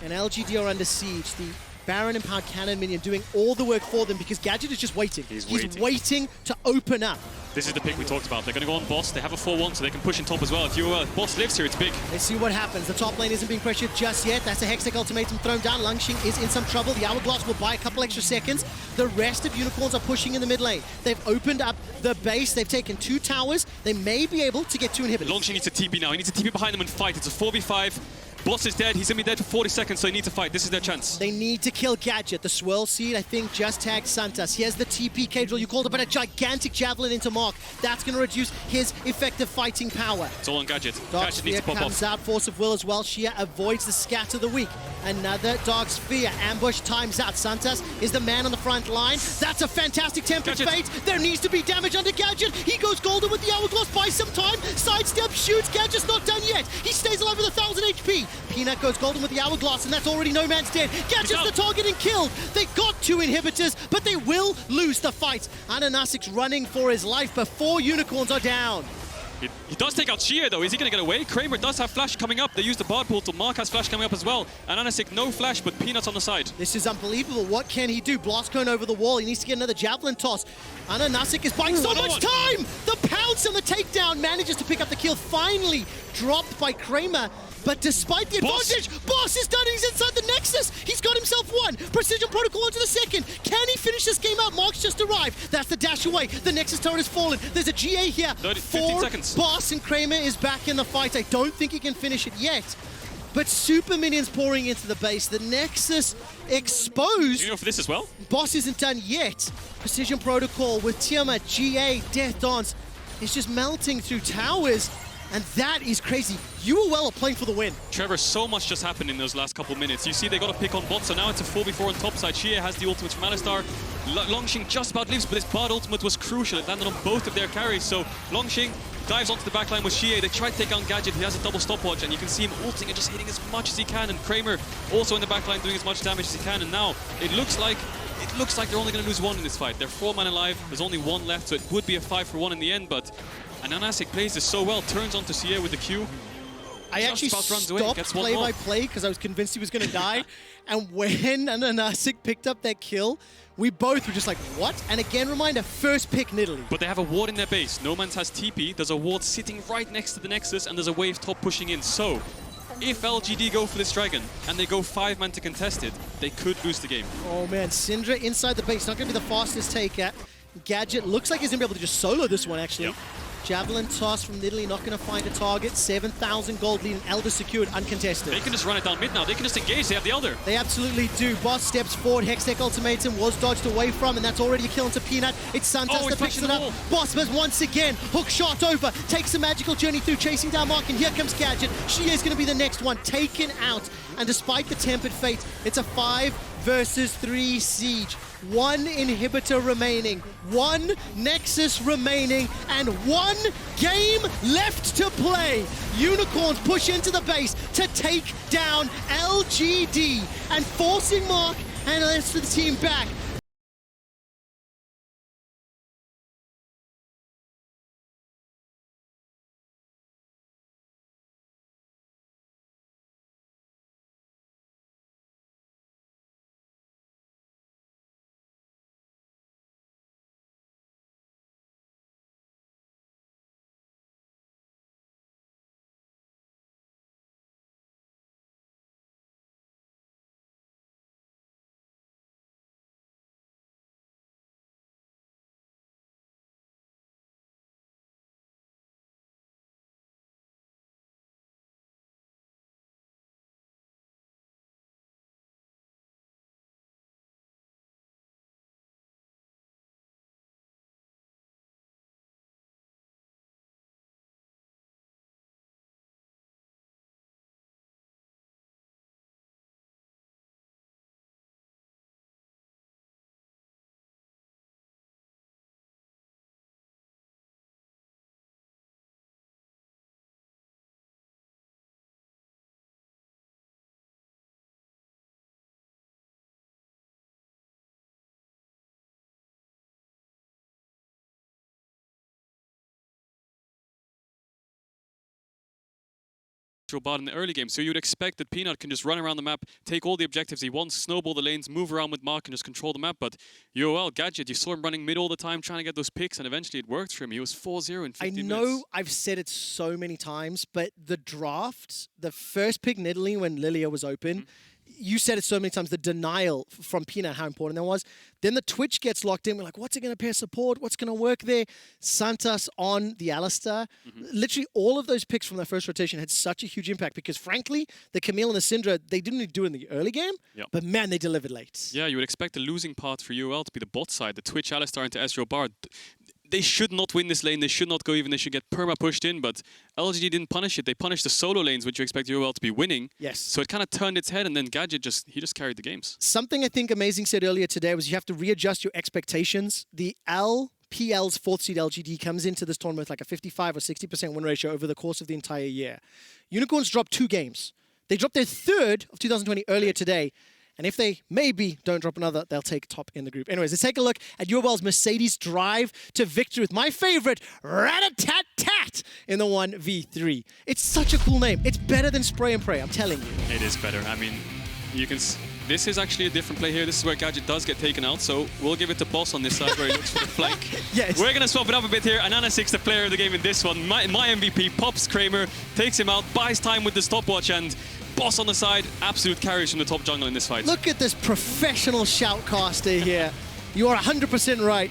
and LGD are under siege. The Baron Empowered Cannon minion doing all the work for them because Gadget is just waiting. He's waiting to open up. This is the pick we talked about. They're going to go on Boss. They have a 4-1, so they can push in top as well. If Boss lives here, it's big. Let's see what happens. The top lane isn't being pressured just yet. That's a Hextech ultimatum thrown down. Langxing is in some trouble. The Hourglass will buy a couple extra seconds. The rest of Unicorns are pushing in the mid lane. They've opened up the base. They've taken 2 towers. They may be able to get 2 inhibitors. Langxing needs a TP now. He needs a TP behind them and fight. It's a 4v5. Boss is dead. He's going to be dead for 40 seconds, so they need to fight. This is their chance. They need to kill Gadget. The Swirl Seed, I think, just tagged Santas. Here's the TP, Caedrel. You called it, but a gigantic javelin into Mark. That's going to reduce his effective fighting power. It's all on Gadget. Dark Gadget Sphere needs to pop comes off. out, Force of Will as well. Xiye avoids the scatter of the weak. Another Dark Sphere. Ambush times out. Santas is the man on the front line. That's a fantastic Tempest Fate. There needs to be damage under Gadget. He goes golden with the Hourglass. Buys some time. Sidestep, shoots. Gadget's not done yet. He stays alive with 1,000 HP. Peanut goes golden with the Hourglass, and that's already Nomanz dead. Gadget's the target and killed. They got 2 inhibitors, but they will lose the fight. AHaHaCiK's running for his life before Unicorns are down. He does take out Xiye though. Is he going to get away? Kramer does have flash coming up. They use the Bard portal. Mark has flash coming up as well. And AHaHaCiK no flash, but Peanuts on the side. This is unbelievable. What can he do? Blast Cone over the wall. He needs to get another Javelin toss. AHaHaCiK is buying so much time! The pounce and the takedown manages to pick up the kill. Finally dropped by Kramer. But despite the advantage, Boss is done and he's inside the Nexus. He's got himself 1. Precision Protocol onto the 2nd. Can he finish this game out? Mark's just arrived. That's the dash away. The Nexus turret has fallen. There's a GA here. 15 seconds. Boss, and Kramer is back in the fight. I don't think he can finish it yet. But super minions pouring into the base. The Nexus exposed. Do you know for this as well? Boss isn't done yet. Precision Protocol with Tiamat, GA, Death Dance is just melting through towers. And that is crazy. UOL are playing for the win. Trevor, so much just happened in those last couple minutes. You see they got a pick on bot, so now it's a 4v4 on top side. Xiye has the ultimate from Alistar. Langxing just about lives, but his Bard ultimate was crucial. It landed on both of their carries, so Langxing dives onto the backline with Xiye. They try to take on Gadget. He has a double stopwatch, and you can see him ulting and just hitting as much as he can. And Kramer also in the backline doing as much damage as he can. And now it looks like they're only going to lose 1 in this fight. They're 4 men alive. There's only 1 left, so it would be a 5-for-1 in the end, but AHaHaCiK plays this so well, turns onto Xiye with the Q. I actually stopped play-by-play because I was convinced he was going to die. And when AHaHaCiK picked up that kill, we both were just like, what? And again, reminder, first pick Nidalee. But they have a ward in their base. Nomanz has TP. There's a ward sitting right next to the Nexus, and there's a wave top pushing in. So if LGD go for this dragon and they go 5-man to contest it, they could lose the game. Oh man, Syndra inside the base, not going to be the fastest take at. Gadget looks like he's going to be able to just solo this one actually. Yep. Javelin toss from Nidalee, not going to find a target. 7,000 gold lead and Elder secured, uncontested. They can just run it down mid now. They can just engage. They have the Elder. They absolutely do. Boss steps forward. Hextech ultimatum was dodged away from, and that's already a kill into Peanut. It's Santos that picks it up. Boss once again. Hook shot over. Takes a magical journey through, chasing down Mark, and here comes Gadget. Xiye is going to be the next one. Taken out. And despite the tempered fate, it's a 5 versus 3 siege. 1 inhibitor remaining, 1 Nexus remaining, and 1 game left to play. Unicorns push into the base to take down LGD and forcing Mark and the rest of the team back. Bot in the early game, so you'd expect that Peanut can just run around the map, take all the objectives he wants, snowball the lanes, move around with Mark and just control the map. But UOL, Gadget, you saw him running mid all the time trying to get those picks, and eventually it worked for him. He was 4-0 in 15 minutes. I know I've said it so many times, but the draft, the first pick Nidalee when Lillia was open, you said it so many times, the denial from Peanut, how important that was. Then the Twitch gets locked in. We're like, what's it going to pair support? What's going to work there? Santos on the Alistar. Literally all of those picks from that first rotation had such a huge impact because, frankly, the Camille and the Syndra, they didn't really do it in the early game, but man, they delivered late. Yeah, you would expect the losing part for UOL to be the bot side, the Twitch Alistar into Ezreal bar. They should not win this lane. They should not go even. They should get perma pushed in, but LGD didn't punish it. They punished the solo lanes, which you expect UOL to be winning. Yes. So it kind of turned its head, and then Gadget just carried the games. Something I think Amazing said earlier today was you have to readjust your expectations. The LPL's 4th seed LGD comes into this tournament with like a 55 or 60% win ratio over the course of the entire year. Unicorns dropped 2 games. They dropped their 3rd of 2020 earlier today. And if they maybe don't drop another, they'll take top in the group. Anyways, let's take a look at UOL's Mercedes drive to victory with my favorite, Rat-a-tat-tat, in the 1v3. It's such a cool name. It's better than Spray and Pray, I'm telling you. It is better. I mean, you can... This is actually a different play here. This is where Gadget does get taken out, so we'll give it to Boss on this side where he looks for the flank. Yes. We're going to swap it up a bit here. AHaHaCiK's the player of the game in this one. My MVP pops Kramer, takes him out, buys time with the stopwatch, and Boss on the side, absolute carries from the top jungle in this fight. Look at this professional shoutcaster here. You are 100% right.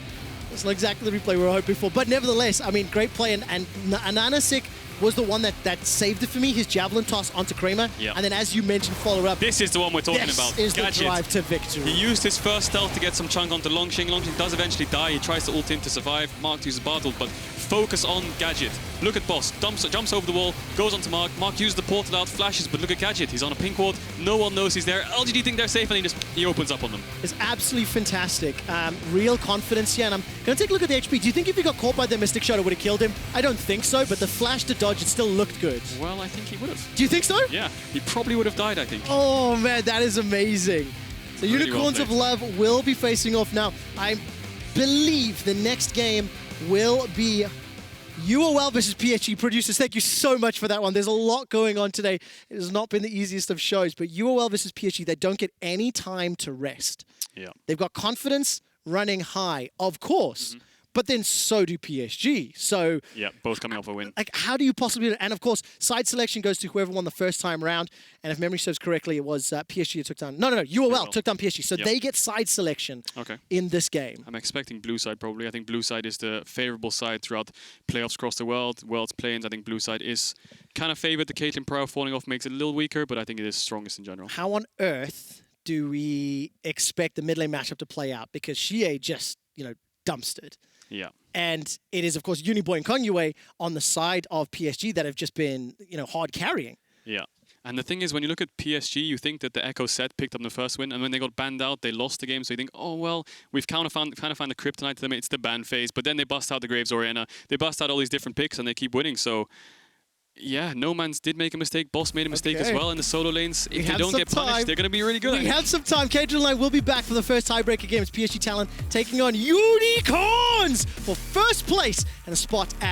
It's not exactly the replay we were hoping for, but nevertheless, I mean, great play, and AHaHaCiK was the one that saved it for me, his javelin toss onto Kramer, and then as you mentioned, follow up. This is the one we're talking about. This is the drive to victory. He used his first stealth to get some chunk onto Langx. Langx does eventually die. He tries to ult in to survive. Mark uses Bartle, but focus on Gadget. Look at Boss, jumps over the wall, goes onto Mark. Mark uses the portal out, flashes, but look at Gadget. He's on a pink ward. No one knows he's there. LGD think they're safe, and he opens up on them. It's absolutely fantastic. Real confidence here, and I'm going to take a look at the HP. Do you think if he got caught by the Mystic Shot, it would have killed him? I don't think so, but the flash to dodge, it still looked good. Well, I think he would have. Do you think so? Yeah, he probably would have died, I think. Oh man, that is amazing. So really Unicorns of Love will be facing off now. I believe the next game will be UOL versus PHE. Producers, thank you so much for that one. There's a lot going on today. It has not been the easiest of shows, but UOL versus PHE, they don't get any time to rest. Yeah. They've got confidence running high, of course. but then so do PSG. So yeah, both coming off a win. like, how do you possibly? And of course, side selection goes to whoever won the first time round. And if memory serves correctly, it was PSG who took down. No, UOL took down PSG. So they get side selection in this game. I'm expecting blue side probably. I think blue side is the favorable side throughout playoffs across the world. World's Play-Ins, I think blue side is kind of favored. The Caitlyn Pro falling off makes it a little weaker, but I think it is strongest in general. How on earth do we expect the mid lane matchup to play out? Because Xiye just, dumpstered. Yeah. And it is, of course, Uniboy and Kongyue on the side of PSG that have just been, hard carrying. Yeah. And the thing is, when you look at PSG, you think that the Echo set picked up the first win, and when they got banned out, they lost the game. So you think, oh, well, we've kind of found the kryptonite to them. It's the ban phase. But then they bust out the Graves Orianna. They bust out all these different picks, and they keep winning. So yeah, Nomanz did make a mistake. Boss made a mistake as well in the solo lanes. If they don't get punished, they're going to be really good. We have some time. Caedrel and I will be back for the first tiebreaker game. It's PSG Talent taking on Unicorns for first place and a spot at